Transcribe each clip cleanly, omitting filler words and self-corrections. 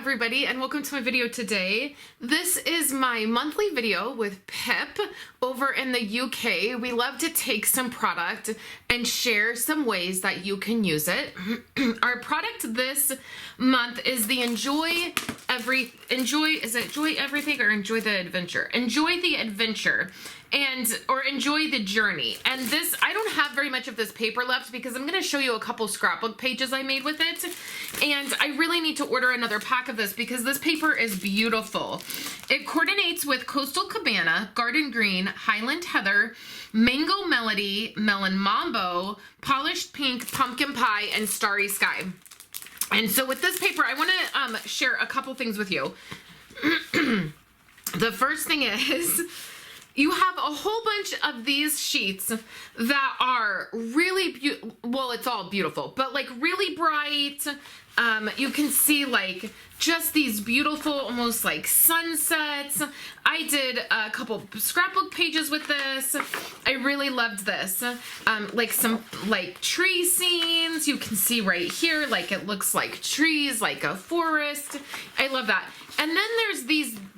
everybody, and welcome to my video today. This is my monthly video with Pip over in the UK. We love to take some product and share some ways that you can use it. Our product this month is the Enjoy Everything or Enjoy the Adventure? Enjoy the Adventure. Or enjoy the journey. And this, I don't have very much of this paper left because I'm going to show you a couple scrapbook pages I made with it. And I really need to order another pack of this because this paper is beautiful. It coordinates with Coastal Cabana, Garden Green, Highland Heather, Mango Melody, Melon Mambo, Polished Pink, Pumpkin Pie, and Starry Sky. And so with this paper, I want to share a couple things with you. The first thing is, you have a whole bunch of these sheets that are really beautiful. Well, it's all beautiful, but like really bright. You can see like just these beautiful, almost like sunsets. I did a couple scrapbook pages with this. I really loved this. Like some like tree scenes. You can see right here, like it looks like trees, like a forest. I love that. And then there's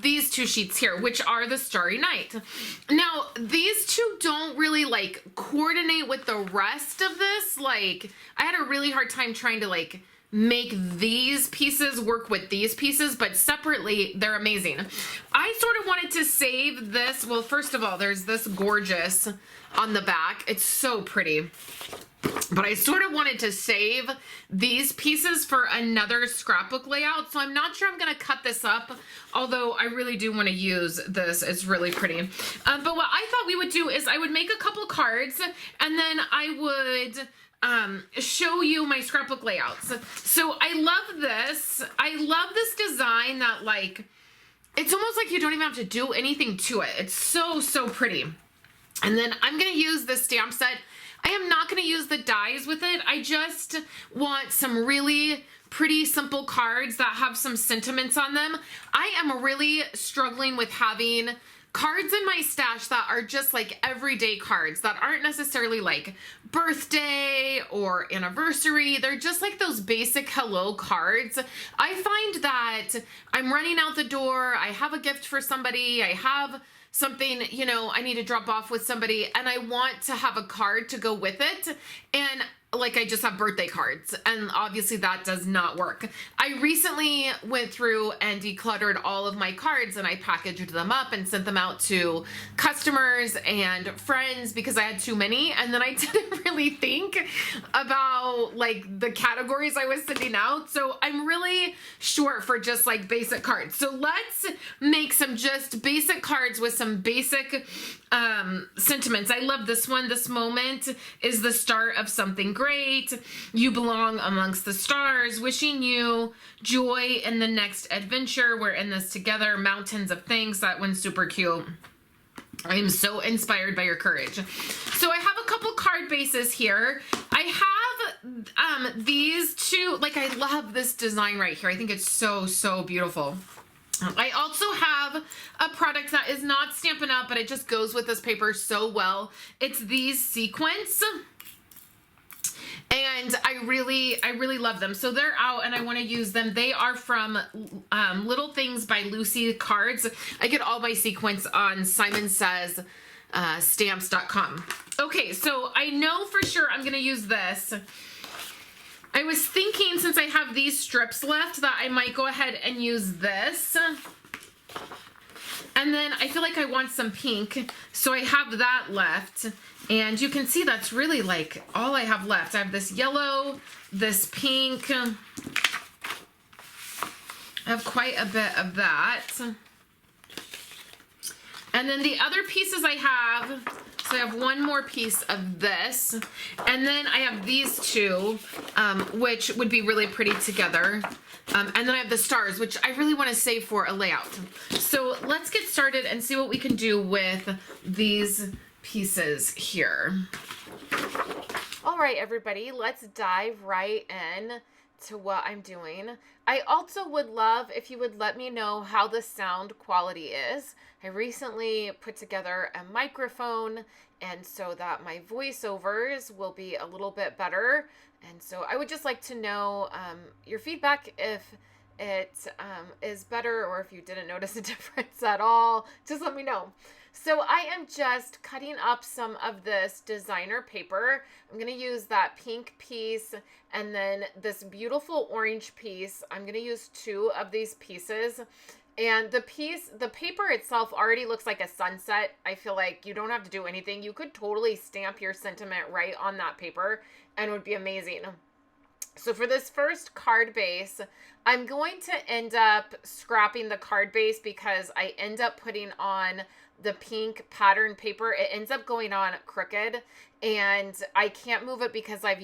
these two sheets here, which are the Starry Night. Now, these two don't really like coordinate with the rest of this. Like, I had a really hard time trying to like make these pieces work with these pieces, but separately, they're amazing. I sort of wanted to save this. Well, first of all, there's this gorgeous on the back. It's so pretty. But I sort of wanted to save these pieces for another scrapbook layout. So I'm not sure I'm going to cut this up, although I really do want to use this. It's really pretty. But what I thought we would do is I would make a couple cards and then I would show you my scrapbook layouts. So I love this. I love this design that like, it's almost like you don't even have to do anything to it. It's so, so pretty. And then I'm going to use this stamp set. I am not going to use the dies with it. I just want some really pretty simple cards that have some sentiments on them. I am really struggling with having cards in my stash that are just like everyday cards that aren't necessarily like birthday or anniversary. They're just like those basic hello cards. I find that I'm running out the door. I have a gift for somebody. I have something, you know, I need to drop off with somebody and I want to have a card to go with it. And like I just have birthday cards and obviously that does not work. I recently went through and decluttered all of my cards and I packaged them up and sent them out to customers and friends because I had too many, and then I didn't really think about like the categories I was sending out. So I'm really short for just like basic cards. So let's make some just basic cards with some basic sentiments. I love this one. This moment is the start of something great. You belong amongst the stars. Wishing you joy in the next adventure. We're in this together. Mountains of things. That one's super cute. I am so inspired by your courage. So I have a couple card bases here. I have these two. Like, I love this design right here. I think it's so, so beautiful. I also have a product that is not Stampin' Up, but it just goes with this paper so well. It's these sequins. And I really love them. So they're out and I want to use them. They are from Little Things by Lucy Cards. I get all my sequins on Simon Says stamps.com. Okay, so I know for sure I'm going to use this. I was thinking, since I have these strips left, that I might go ahead and use this. And then I feel like I want some pink, so I have that left. And you can see that's really like all I have left. I have this yellow, this pink. I have quite a bit of that. And then the other pieces I have, so I have one more piece of this, and then I have these two, which would be really pretty together. And then I have the stars, which I really want to save for a layout. So let's get started and see what we can do with these pieces here. All right, everybody, let's dive right in to what I'm doing. I also would love if you would let me know how the sound quality is. I recently put together a microphone, and so that my voiceovers will be a little bit better. And so I would just like to know your feedback if it is better, or if you didn't notice a difference at all, just let me know. So I am just cutting up some of this designer paper. I'm going to use that pink piece and then this beautiful orange piece. I'm going to use 2 of these pieces. And the paper itself already looks like a sunset. I feel like you don't have to do anything. You could totally stamp your sentiment right on that paper and it would be amazing. So for this first card base, I'm going to end up scrapping the card base because I end up putting on the pink pattern paper. It ends up going on crooked and I can't move it because I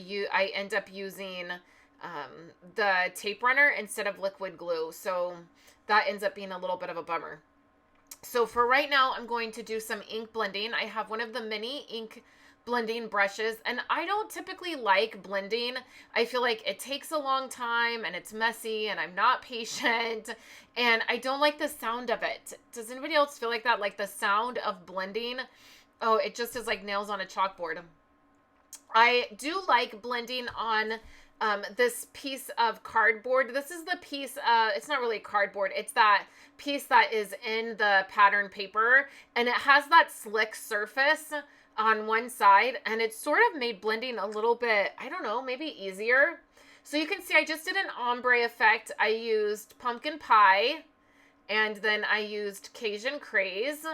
end up using the tape runner instead of liquid glue. So that ends up being a little bit of a bummer. So for right now, I'm going to do some ink blending. I have one of the mini ink blending brushes, and I don't typically like blending. I feel like it takes a long time and it's messy and I'm not patient and I don't like the sound of it. Does anybody else feel like that? Like the sound of blending? Oh, it just is like nails on a chalkboard. I do like blending on this piece of cardboard. This is the piece, it's not really cardboard, it's that piece that is in the pattern paper, and it has that slick surface on one side, and it sort of made blending a little bit, I don't know, maybe easier. So you can see I just did an ombre effect. I used pumpkin pie, and then I used Cajun craze.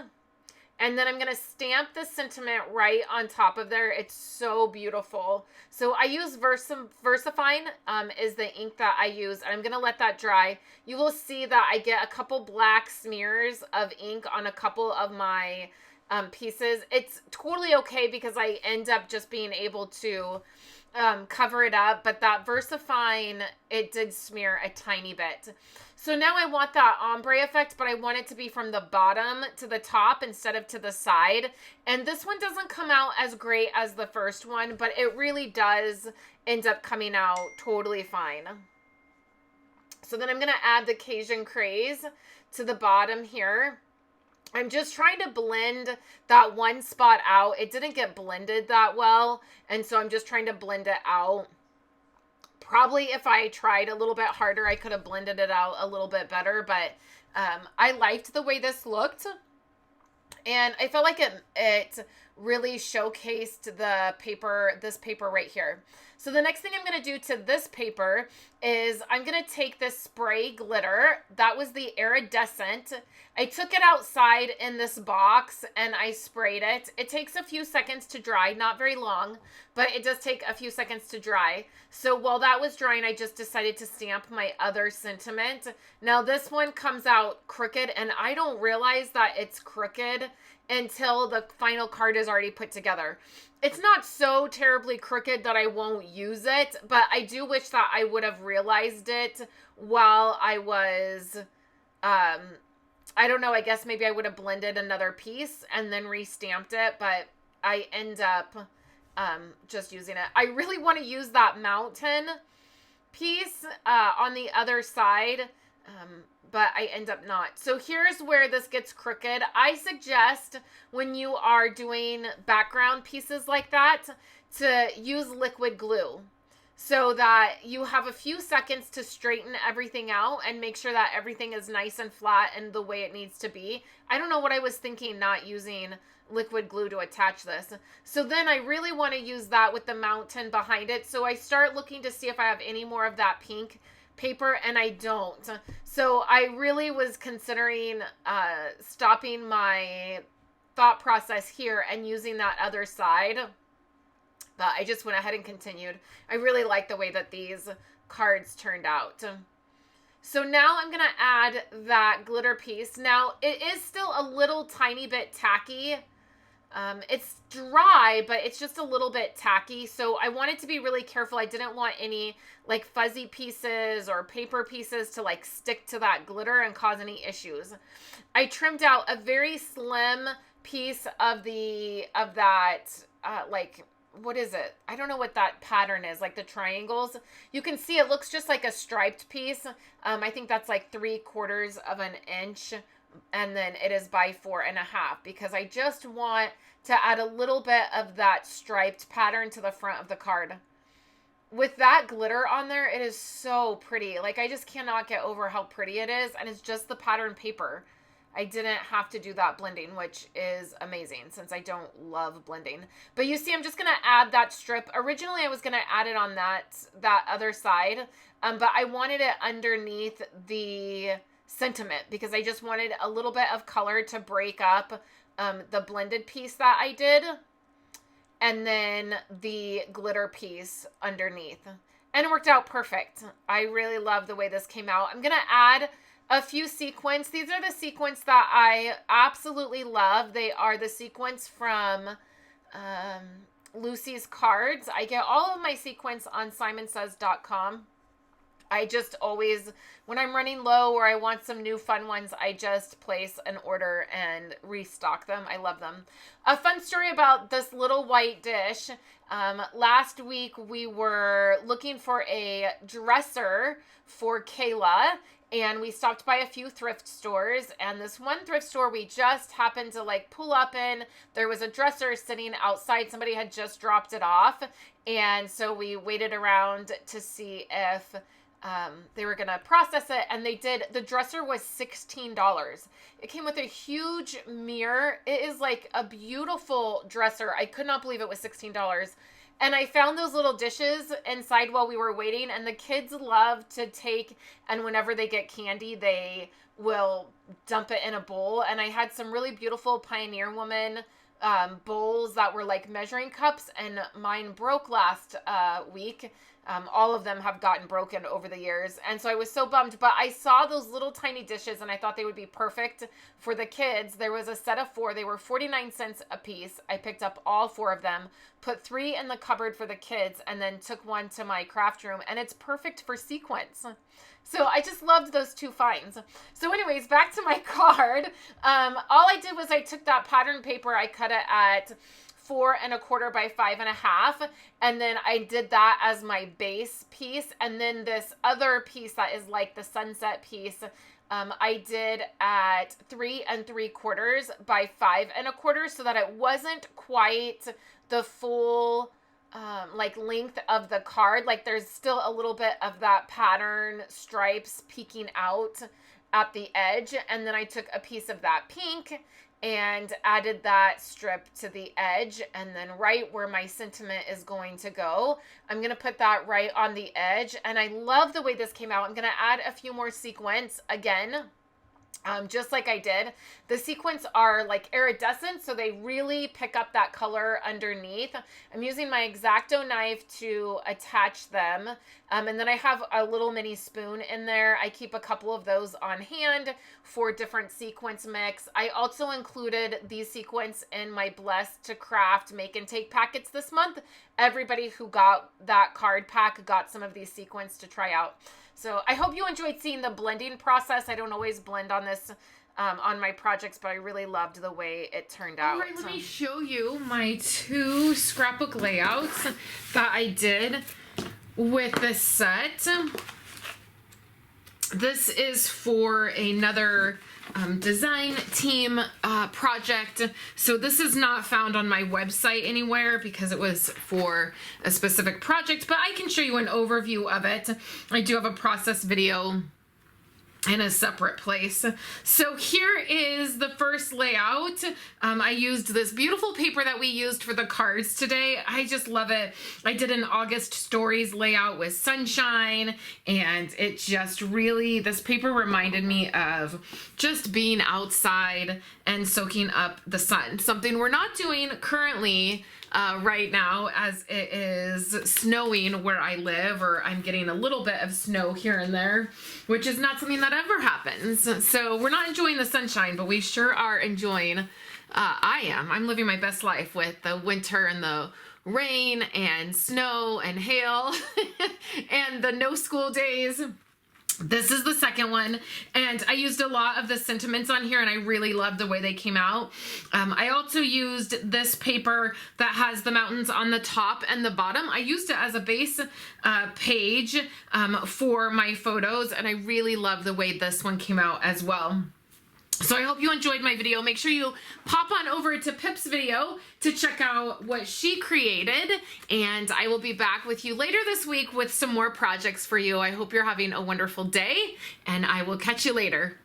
And then I'm going to stamp the sentiment right on top of there. It's so beautiful. So I use VersaFine is the ink that I use. I'm going to let that dry. You will see that I get a couple black smears of ink on a couple of my pieces. It's totally okay because I end up just being able to cover it up. But that VersaFine, it did smear a tiny bit. So now I want that ombre effect, but I want it to be from the bottom to the top instead of to the side. And this one doesn't come out as great as the first one, but it really does end up coming out totally fine. So then I'm going to add the Cajun craze to the bottom here. I'm just trying to blend that one spot out. It didn't get blended that well, and so I'm just trying to blend it out. Probably if I tried a little bit harder, I could have blended it out a little bit better, but I liked the way this looked, and I felt like it really showcased the paper, this paper right here. So the next thing I'm going to do to this paper is I'm going to take this spray glitter. That was the iridescent. I took it outside in this box and I sprayed it. It takes a few seconds to dry, not very long, but it does take a few seconds to dry. So while that was drying, I just decided to stamp my other sentiment. Now this one comes out crooked, and I don't realize that it's crooked until the final card is already put together. It's not so terribly crooked that I won't use it, but I do wish that I would have realized it while I was, I don't know, I guess maybe I would have blended another piece and then re-stamped it, but I end up just using it. I really want to use that mountain piece on the other side, but I end up not. So here's where this gets crooked. I suggest when you are doing background pieces like that to use liquid glue so that you have a few seconds to straighten everything out and make sure that everything is nice and flat and the way it needs to be. I don't know what I was thinking not using liquid glue to attach this. So then I really want to use that with the mountain behind it. So I start looking to see if I have any more of that pink paper, and I don't. So I really was considering stopping my thought process here and using that other side, but I just went ahead and continued. I really like the way that these cards turned out. So now I'm going to add that glitter piece. Now it is still a little tiny bit tacky. It's dry, but it's just a little bit tacky. So I wanted to be really careful. I didn't want any like fuzzy pieces or paper pieces to like stick to that glitter and cause any issues. I trimmed out a very slim piece of that, like, what is it? I don't know what that pattern is, like the triangles. You can see it looks just like a striped piece. I think that's like 3/4 of an inch. And then it is by 4.5 because I just want to add a little bit of that striped pattern to the front of the card. with that glitter on there, it is so pretty. Like, I just cannot get over how pretty it is. And it's just the pattern paper. I didn't have to do that blending, which is amazing since I don't love blending. But you see, I'm just going to add that strip. Originally, I was going to add it on that other side, but I wanted it underneath the sentiment because I just wanted a little bit of color to break up the blended piece that I did, and then the glitter piece underneath. And it worked out perfect. I really love the way this came out. I'm going to add a few sequins. These are the sequins that I absolutely love. They are the sequins from Lucy's Cards. I get all of my sequins on simonsays.com. I just always, when I'm running low or I want some new fun ones, I just place an order and restock them. I love them. A fun story about this little white dish. Last week we were looking for a dresser for Kayla, and we stopped by a few thrift stores, and this one thrift store we just happened to like pull up in. There was a dresser sitting outside. Somebody had just dropped it off, and so we waited around to see if they were going to process it, and they did. The dresser was $16. It came with a huge mirror. It is like a beautiful dresser. I could not believe it was $16. And I found those little dishes inside while we were waiting, and the kids love to take, and whenever they get candy, they will dump it in a bowl. And I had some really beautiful Pioneer Woman bowls that were like measuring cups, and mine broke last week. All of them have gotten broken over the years. And so I was so bummed, but I saw those little tiny dishes and I thought they would be perfect for the kids. There was a set of 4. They were 49 cents a piece. I picked up all 4 of them, put 3 in the cupboard for the kids, and then took 1 to my craft room, and it's perfect for sequins. So I just loved those 2 finds. So anyways, back to my card. All I did was I took that pattern paper, I cut it at 4 1/4 by 5 1/2, and then I did that as my base piece. And then this other piece that is like the sunset piece, I did at 3 3/4 by 5 1/4, so that it wasn't quite the full like length of the card. Like there's still a little bit of that pattern stripes peeking out at the edge. And then I took a piece of that pink and added that strip to the edge, and then right where my sentiment is going to go, I'm going to put that right on the edge. And I love the way this came out. I'm going to add a few more sequins again, just like I did. The sequins are like iridescent, so they really pick up that color underneath. I'm using my X-Acto knife to attach them. And then I have a little mini spoon in there. I keep a couple of those on hand for different sequence mix. I also included these sequins in my Blessed to Craft Make and Take packets this month. Everybody who got that card pack got some of these sequins to try out. So I hope you enjoyed seeing the blending process. I don't always blend on this on my projects, but I really loved the way it turned out. All right, let me show you my 2 scrapbook layouts that I did with this set. This is for another design team project. So this is not found on my website anywhere because it was for a specific project, but I can show you an overview of it. I do have a process video in a separate place. So here is the first layout. I used this beautiful paper that we used for the cards today. I just love it. I did an August Stories layout with sunshine, and it just really, this paper reminded me of just being outside and soaking up the sun. Something we're not doing currently right now, as it is snowing where I live, or I'm getting a little bit of snow here and there, which is not something that ever happens. So we're not enjoying the sunshine, but we sure are enjoying, I'm living my best life with the winter and the rain and snow and hail and the no school days. This is the second one, and I used a lot of the sentiments on here, and I really loved the way they came out. I also used this paper that has the mountains on the top and the bottom. I used it as a base page for my photos, and I really love the way this one came out as well. So I hope you enjoyed my video. Make sure you pop on over to Pip's video to check out what she created. And I will be back with you later this week with some more projects for you. I hope you're having a wonderful day, and I will catch you later.